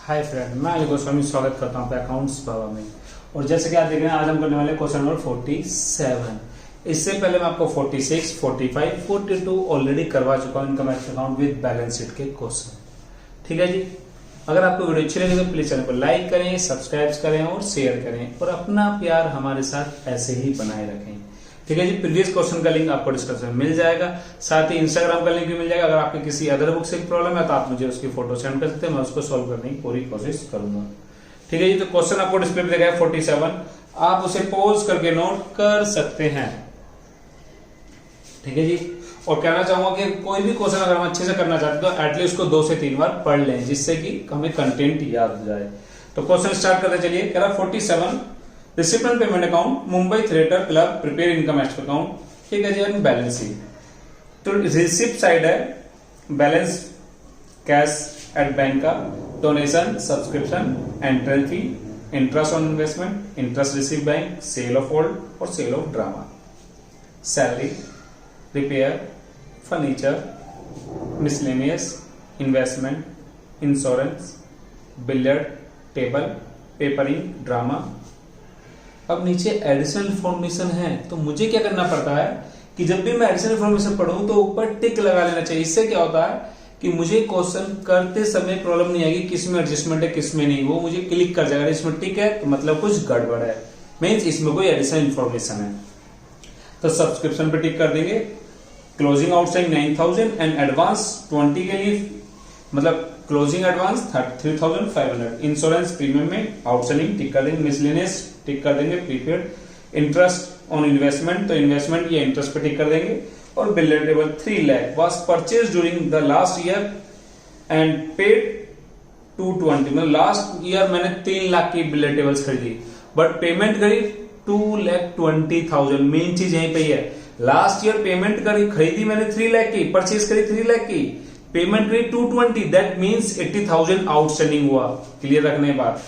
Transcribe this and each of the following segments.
Hi friend, मैं अली गोस्वामी स्वागत करता हूँ आपका अकाउंट्स बाबा में। और जैसे कि आप देख रहे हैं, आज हम करने वाले क्वेश्चन नंबर 47। इससे पहले मैं आपको 46, 45, 42 ऑलरेडी करवा चुका हूँ income tax account with balance sheet के क्वेश्चन। ठीक है जी। अगर आपको वीडियो अच्छी लगी तो प्लीज चैनल को लाइक करें, सब्सक्राइब करें और शेयर करें और अपना प्यार हमारे साथ ऐसे ही बनाए रखें। ठीक है जी। प्रीवियस क्वेश्चन का लिंक आपको डिस्क्रिप्शन में मिल जाएगा, साथ ही इंस्टाग्राम का लिंक भी मिल जाएगा। अगर आपके किसी अदर बुक से प्रॉब्लम है तो आप मुझे उसकी फोटो सेंड कर सकते हैं, मैं उसको सॉल्व करने की पूरी कोशिश करूंगा। ठीक है जी। तो क्वेश्चन आपको डिस्प्ले पे दिखा है 47, आप उसे पॉज करके नोट कर सकते हैं। ठीक है जी। और कहना चाहूंगा कि कोई भी क्वेश्चन अगर हम अच्छे से करना चाहते हैं तो एटलीस्ट उसको 2 से 3 बार पढ़ लें, जिससे कि हमें कंटेंट याद हो जाए। तो क्वेश्चन स्टार्ट करते चलिए। कह रहा 47, recipient payment account Mumbai theatre club prepare income tax account. ठीक है जी। बैलेंस शीट, तो रिसिप्ट साइड है बैलेंस कैश एट बैंक का, donation, subscription, entrance fee, interest on investment, interest receive bank, sale of old और sale of drama, salary, repair, furniture, miscellaneous, investment, insurance, billiard table, papering, drama. अब नीचे additional information है, तो मुझे क्या करना पड़ता है कि जब भी मैं एडिशनल इन्फॉर्मेशन पढ़ूं तो ऊपर टिक लगा लेना चाहिए। इससे क्या होता है कि मुझे क्वेश्चन करते समय प्रॉब्लम नहीं आएगी किस में एडजस्टमेंट है किस में नहीं, वो मुझे क्लिक कर जाएगा। इसमें टिक है तो मतलब कुछ गड़बड़ है, मीन्स इसमें कोई एडिशनल इन्फॉर्मेशन है। तो सब्सक्रिप्शन पे टिक कर देंगे, क्लोजिंग आउटस्टैंडिंग 9000 एंड एडवांस 20 के लिए, मतलब क्लोजिंग एडवांस 3500। इंश्योरेंस प्रीमियम में आउटस्टैंडिंग टिक कर देंगे, मिसलेनियस टिक कर देंगे, प्रीपेड, इंटरेस्ट ऑन इन्वेस्टमेंट तो इन्वेस्टमेंट या इंटरेस्ट पे टिक कर देंगे, और billiard table 3 lakh was purchase during the last year and paid 220, मतलब लास्ट ईयर मैंने 3 लाख की बिलियर्ड टेबल्स खरीदी बट पेमेंट करी 2,20,000। मेन चीज यहीं पे है, लास्ट ईयर पेमेंट करी, खरीदी मैंने 3 लाख की, परचेज करी 3 लाख की, पेमेंट करी 220, दैट मींस 80,000 आउटस्टैंडिंग हुआ। क्लियर रखने बाद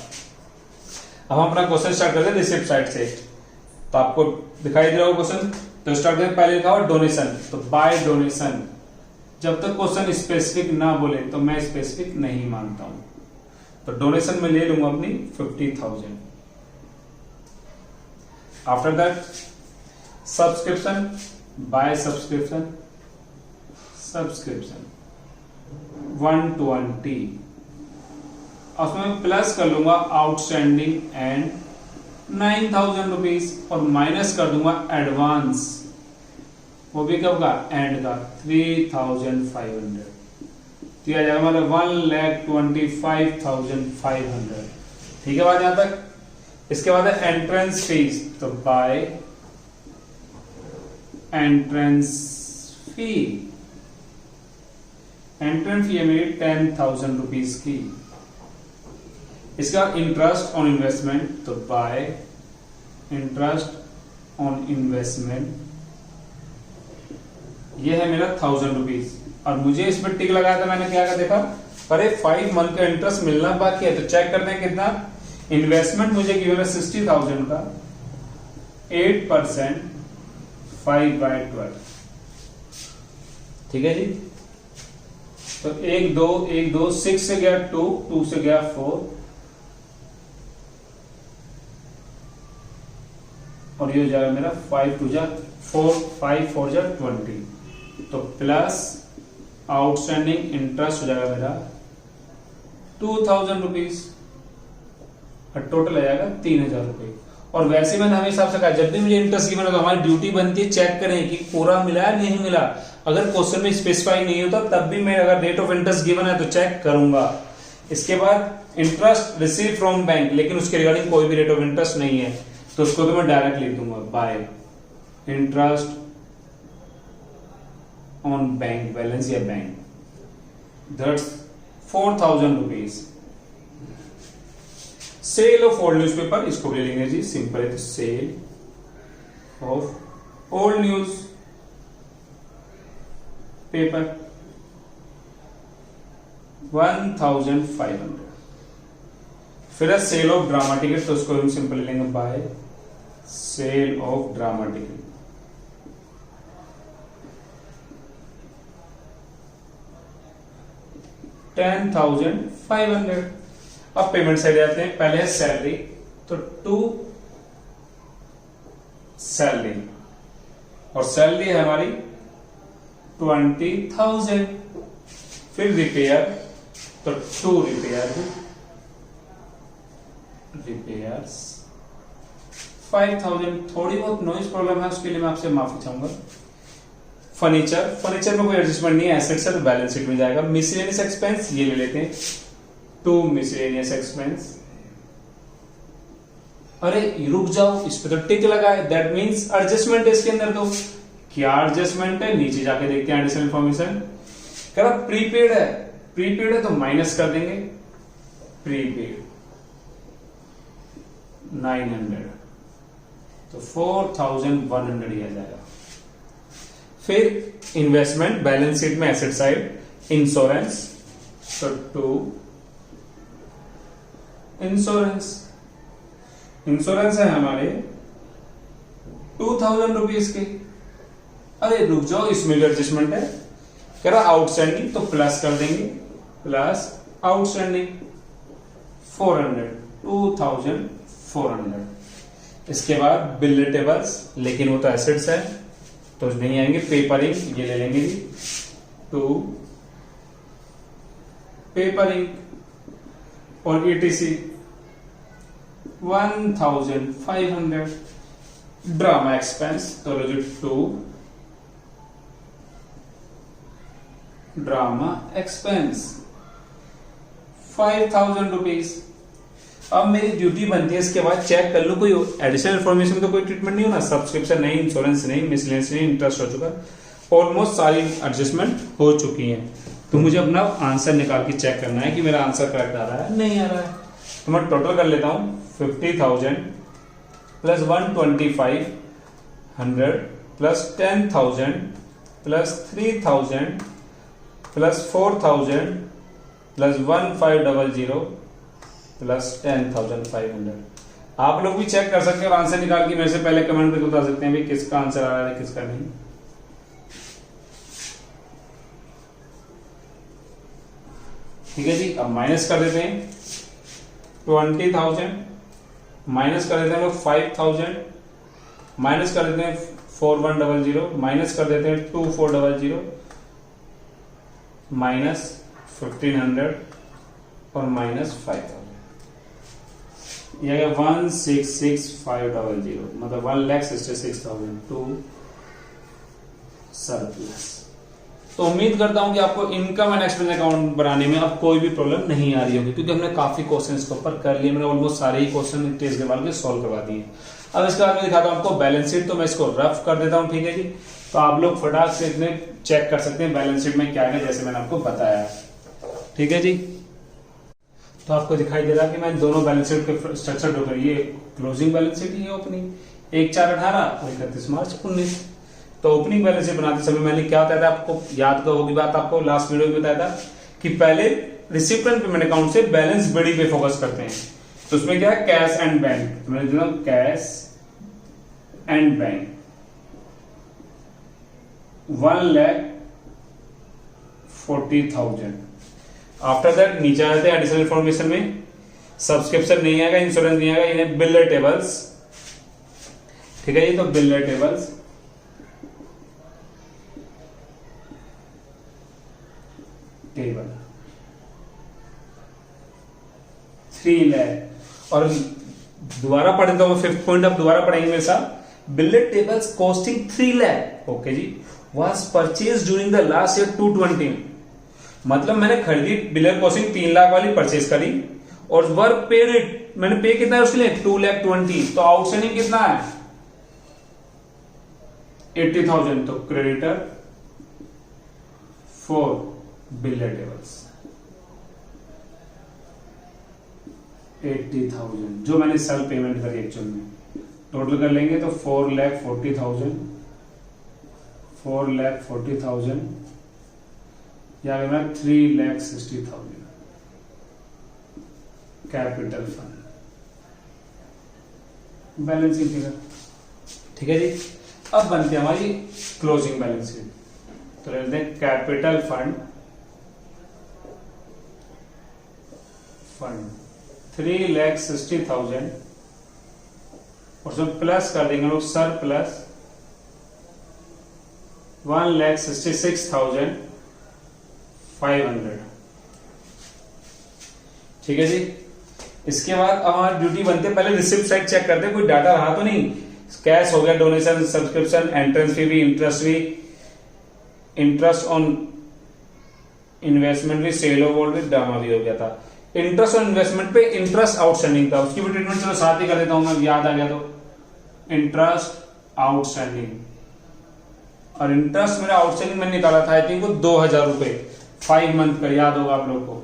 अब हम अपना क्वेश्चन स्टार्ट करते हैं रिसिप्ट साइड से। तो आपको दिखाई दे रहा होगा क्वेश्चन, तो स्टार्ट करते पहले लिखा हुआ डोनेशन, तो बाय डोनेशन। जब तक क्वेश्चन स्पेसिफिक ना बोले तो मैं स्पेसिफिक नहीं मानता हूं, तो डोनेशन में ले लूंगा अपनी 50,000। After that subscription, by subscription, subscription 120, उसमें प्लस कर लूंगा आउटस्टैंडिंग एंड 9,000 रुपीज और माइनस कर दूंगा एडवांस, वो भी कब का, एंड का 3,500। तो आ जाएगा मतलब 1,25,500। ठीक है बात यहां तक। इसके बाद है एंट्रेंस फीस, तो bye entrance fee, entrance fee है मेरी 10,000 रुपीज की। इसका इंटरेस्ट ऑन इन्वेस्टमेंट, तो बाय इंटरेस्ट ऑन इन्वेस्टमेंट, ये है मेरा 1,000 रुपीज। और मुझे इसमें टिक लगाया था, मैंने क्या देखा, अरे 5 मंथ का इंटरेस्ट मिलना बाकी है, तो चेक करते हैं कितना। इन्वेस्टमेंट मुझे गिवन है 60,000 का, 8% 5/12। ठीक है जी। तो 1 2 1 2 6 से गया 2, 2 से गया 4, और ये हो जाएगा मेरा 5 2 जा 4, 5 4 जा 20। तो प्लस आउटस्टैंडिंग इंटरेस्ट हो जाएगा मेरा 2,000 रुपीज और टोटल आ जाएगा 3,000 रुपए। और वैसे मैंने हमें हिसाब से कहा, जब भी मुझे इंटरेस्ट गिवन हो तो हमारी ड्यूटी बनती है चेक करें कि पूरा मिला है नहीं मिला। अगर क्वेश्चन में स्पेसिफाई नहीं होता तब भी मैं, अगर रेट ऑफ इंटरेस्ट गिवन है तो चेक करूंगा। इसके बाद इंटरेस्ट रिसीव फ्रॉम बैंक, लेकिन उसके रिगार्डिंग कोई भी रेट ऑफ इंटरेस्ट नहीं है, तो उसको तो मैं डायरेक्ट लिख दूंगा by interest on bank balance या bank, that's 4,000 rupees. Sale of old newspaper, इसको भी ले लेंगे जी, सिंपल है, sale of old newspaper 1,500। फिर है सेल ऑफ ड्रामा टिकट, तो उसको हम सिंपल लेंगे by sale of drama ticket, 10,500। अब पेमेंट साइड आते हैं, पहले है सैलरी, तो टू सैलरी, और सैलरी है हमारी 20,000। फिर रिपेयर, तो टू रिपेयर्स 5,000। थोड़ी बहुत नॉइज प्रॉब्लम है, उसके लिए मैं आपसे माफी चाहूंगा। फर्नीचर में कोई एडजस्टमेंट नहीं है, एसेट्स है तो बैलेंस शीट में जाएगा। मिसलेनियस एक्सपेंस ये ले लेते हैं, टू मिसलेनियस एक्सपेंस। अरे रुक जाओ, इस पे तो टिक लगा है, दैट मींस एडजस्टमेंट है इसके अंदर। तो क्या एडजस्टमेंट है, नीचे जाके देखते हैं एडिशनल इन्फॉर्मेशन। कह रहा प्रीपेड है, प्रीपेड है तो माइनस कर देंगे, प्रीपेड 900, तो 4,100 ही आ जाएगा। फिर इन्वेस्टमेंट, बैलेंस शीट में एसेट साइड, इंश्योरेंस, तो टू इंश्योरेंस है हमारे 2,000 रुपीज के। अरे रुक जाओ, इसमें भी एडजस्टमेंट है। कह रहा आउटस्टैंडिंग, तो प्लस कर देंगे, प्लस आउटस्टैंडिंग 400, 2,400। इसके बाद बिलेटेबल्स, लेकिन वो तो एसेट्स है तो नहीं आएंगे। पेपरिंग ये ले लेंगे जी, टू पेपरिंग, और ETC 1,500। ड्रामा एक्सपेंस, तो लो जी टू ड्रामा एक्सपेंस 5,000 रुपीज। अब मेरी ड्यूटी बनती है इसके बाद चेक कर लो कोई एडिशनल इन्फॉर्मेशन में तो कोई ट्रीटमेंट नहीं होना, सब्सक्रिप्शन नहीं, इंश्योरेंस नहीं, मिसलेनियस नहीं, इंटरेस्ट हो चुका, ऑलमोस्ट सारी एडजस्टमेंट हो चुकी हैं। तो मुझे अपना आंसर निकाल के चेक करना है कि मेरा आंसर करेक्ट आ रहा है नहीं आ रहा है। तो मैं टोटल कर लेता हूं, 50,000 plus 12500 plus 10,000 plus 3,000 plus 4,000 plus 1,500 plus 10,500। आप लोग भी चेक कर सकते हैं और आंसर निकाल के मेरे से पहले कमेंट करके बता सकते हैं भी किसका आंसर आ रहा है किसका नहीं। ठीक है जी, अब माइनस कर देते हैं 20,000, माइनस कर देते हैं लोग 5,000, माइनस कर देते हैं 4,100, माइनस कर देते हैं 2,400, माइनस 1,500 और माइनस 5,000, यह 1,66,500, मतलब 1,66,000 टू सरप्लस। तो उम्मीद करता हूं कि आपको इनकम एंड एक्सपेंस अकाउंट बनाने में अब कोई भी प्रॉब्लम नहीं आ रही होगी, क्योंकि हमने काफी क्वेश्चन इसके ऊपर कर लिए, मैंने ऑलमोस्ट सारे ही क्वेश्चन टेस्ट के बाद सॉल्व करवा दिए। अब इसके बाद मैं दिखाता हूं आपको बैलेंस शीट, तो मैं इसको रफ कर देता हूं। ठीक है जी, तो आप लोग फटाक से इतने चेक कर सकते हैं बैलेंस शीट में क्या है, जैसे मैंने आपको बताया। ठीक है जी, तो आपको दिखाई दे रहा है कि मैं दोनों बैलेंस शीट के स्ट्रक्चर ड्रॉ करिए, क्लोजिंग बैलेंस शीट, ये ओपनिंग, 1/4/18 और 31 मार्च 19। तो ओपनिंग बैलेंस शीट बनाते समय मैंने क्या बताया था आपको, याद तो होगी बात, आपको लास्ट वीडियो में बताया था कि पहले रिसिप्टेंट पेमेंट अकाउंट से बैलेंस बड़ी पे फोकस करते हैं। तो उसमें क्या है, कैश एंड बैंक, तो मैंने दिया cash and bank 1,40,000। After that नीचे आते हैं एडिशनल इन्फॉर्मेशन में, सब्सक्रिप्शन नहीं आएगा, इंश्योरेंस नहीं आएगा, ये बिलर टेबल्स। ठीक है, ये तो बिलर टेबल्स, टेबल 3 लाख। और दोबारा पढ़े तो 5th पॉइंट अब दोबारा पढ़ेंगे मेरे साथ, billiard tables costing 3 lakh, okay जी, was purchase during the last year 220। मतलब मैंने खरीदी बिलर कॉस्टिंग 3 लाख वाली परचेज करी, और वर्क पेड इट, मैंने पे कितना है उसके लिए 2,20,000, तो आउटस्टैंडिंग कितना है 80,000, तो क्रेडिटर फॉर बिलर टेबल्स 80,000 जो मैंने सेल पेमेंट करी एक्चुअल में। टोटल कर लेंगे तो 4,40,000 या 3,60,000 कैपिटल फंड बैलेंसिंग फिगर। ठीक है जी, अब बनती है हमारी क्लोजिंग बैलेंस शीट। तो लेते हैं कैपिटल फंड 3,60,000 और उसमें प्लस कर देंगे लोग सर प्लस 1,66,500। ठीक है जी। इसके बाद हमारी ड्यूटी बनती है पहले रिसिप्ट साइड चेक करते हैं कोई डाटा रहा तो नहीं। कैश हो गया, डोनेशन, सब्सक्रिप्शन, एंट्रेंस फी भी, इंटरेस्ट ऑन इन्वेस्टमेंट भी, सेल ऑफ गोल्ड भी, ड्रामा भी हो गया था। इंटरेस्ट ऑन इन्वेस्टमेंट पे इंटरेस्ट आउटस्टैंडिंग था, उसकी भी ट्रीटमेंट चलो साथ ही कर देता हूं मैं, याद आ गया तो। इंटरेस्ट आउटस्टैंडिंग, और इंटरेस्ट मेरा आउटस्टैंडिंग मैंने निकाला था आई थिंक वो 2,000 रुपए 5 मंथ का, याद होगा आप लोग को।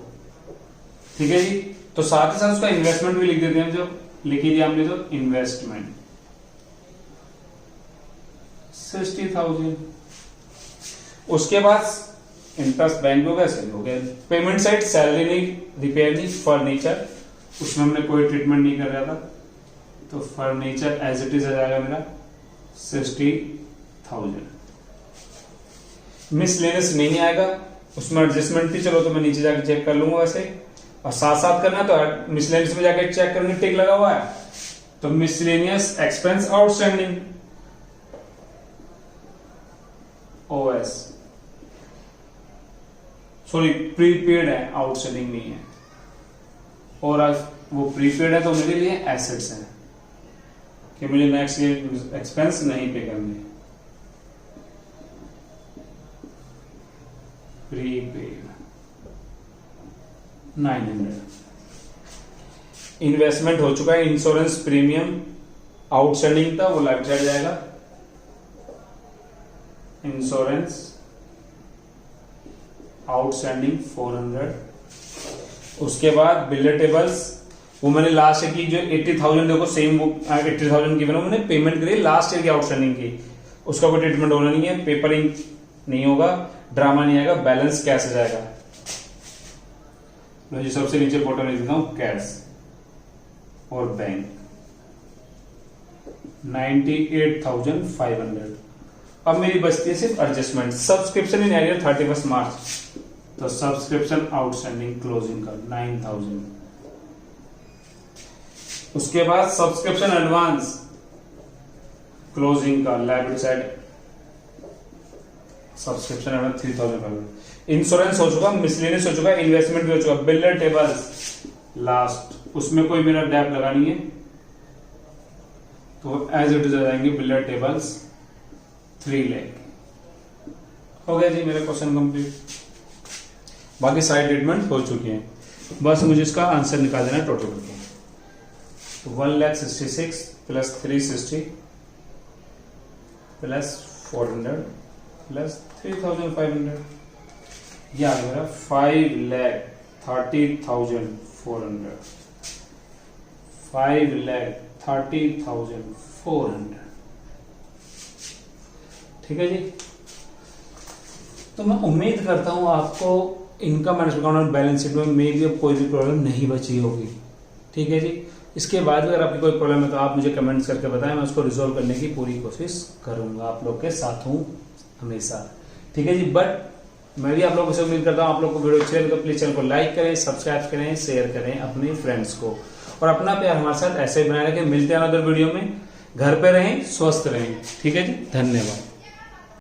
ठीक है जी। तो साथ ही साथ उसका इन्वेस्टमेंट भी लिख देते हैं, जो लिख ही दिया हमने, तो इन्वेस्टमेंट 60,000। उसके बाद इंटरेस्ट बैंक हो गया, सेल हो गया। पेमेंट साइड सैलरी नहीं, रिपेयर नहीं, फर्नीचर, उसमें हमने कोई ट्रीटमेंट नहीं कर रहा था, तो फर्नीचर एज इट इज आ जाएगा मेरा 60,000। मिसलेनियस नहीं आएगा, उसमें एडजस्टमेंट थी, चलो तो मैं नीचे जाके चेक कर लूंगा वैसे, और साथ साथ करना तो मिसलेनियस में जाके चेक करेंगे, टिक लगा हुआ है तो miscellaneous expense outstanding OS, sorry prepaid है, आउटस्टैंडिंग नहीं है। और आज वो प्रीपेड है तो मेरे लिए एसेट्स हैं कि मुझे नेक्स्ट ईयर एक्सपेंस नहीं पे करने। प्रीपेड 900। इन्वेस्टमेंट हो चुका है, इंश्योरेंस प्रीमियम आउटस्टैंडिंग था, वो लेफ्ट साइड जाएगा, इंश्योरेंस आउटस्टैंडिंग 400। उसके बाद बिल टेबल्स, वो मैंने लास्ट ईयर की जो 80,000 देखो सेम 80,000 की मैंने पेमेंट करी लास्ट ईयर की आउटस्टैंडिंग की, उसका कोई ट्रीटमेंट होना नहीं है, पेपरिंग नहीं होगा, ड्रामा नहीं आएगा, बैलेंस कैश आ जाएगा। जो सबसे नीचे फोटो लिख देता हूं, कैश और बैंक 98,500। अब मेरी बचती है सिर्फ एडजस्टमेंट। सब्सक्रिप्शन इन एरियर 31 मार्च, तो सब्सक्रिप्शन आउटस्टैंडिंग क्लोजिंग का 9,000। उसके बाद सब्सक्रिप्शन एडवांस क्लोजिंग का liability side, subscription advance 3,000। Insurance हो चुका, मिसलेनियस हो चुका, इन्वेस्टमेंट भी हो चुका, बिल्डर टेबल्स लास्ट, उसमें कोई मेरा डेप लगा नहीं है तो एज इट इज आ जाएंगे बिल्डर टेबल्स 3 लाख। हो गया जी मेरा क्वेश्चन कंप्लीट। बाकी सारी ट्रीटमेंट हो चुकी है, बस मुझे इसका आंसर निकाल देना टोटल करके। 1,66,000 प्लस 360 प्लस 400 प्लस 3,500, यह आ मेरा 5,30,400। 5,30,400। ठीक है जी। तो मैं उम्मीद करता हूं आपको इनकम मैनेजमेंट अकाउंट और बैलेंस शीट में मे भी अब कोई भी प्रॉब्लम नहीं बची होगी। ठीक है जी। इसके बाद अगर आपकी कोई प्रॉब्लम है तो आप मुझे कमेंट्स करके बताएं, मैं उसको रिजोल्व करने की पूरी कोशिश करूंगा, आप लोग के साथ हूं हमेशा। ठीक है जी। बट मैं भी आप लोगों से उम्मीद करता हूं आप लोग को वीडियो अच्छी लगे तो प्लीज चैनल को लाइक करें, सब्सक्राइब करें, शेयर करें अपने फ्रेंड्स को, और अपना प्यार हमारे साथ ऐसे ही बनाए रखें। मिलते हैं अदर वीडियो में। घर पे रहें, स्वस्थ रहें। ठीक है जी। धन्यवाद।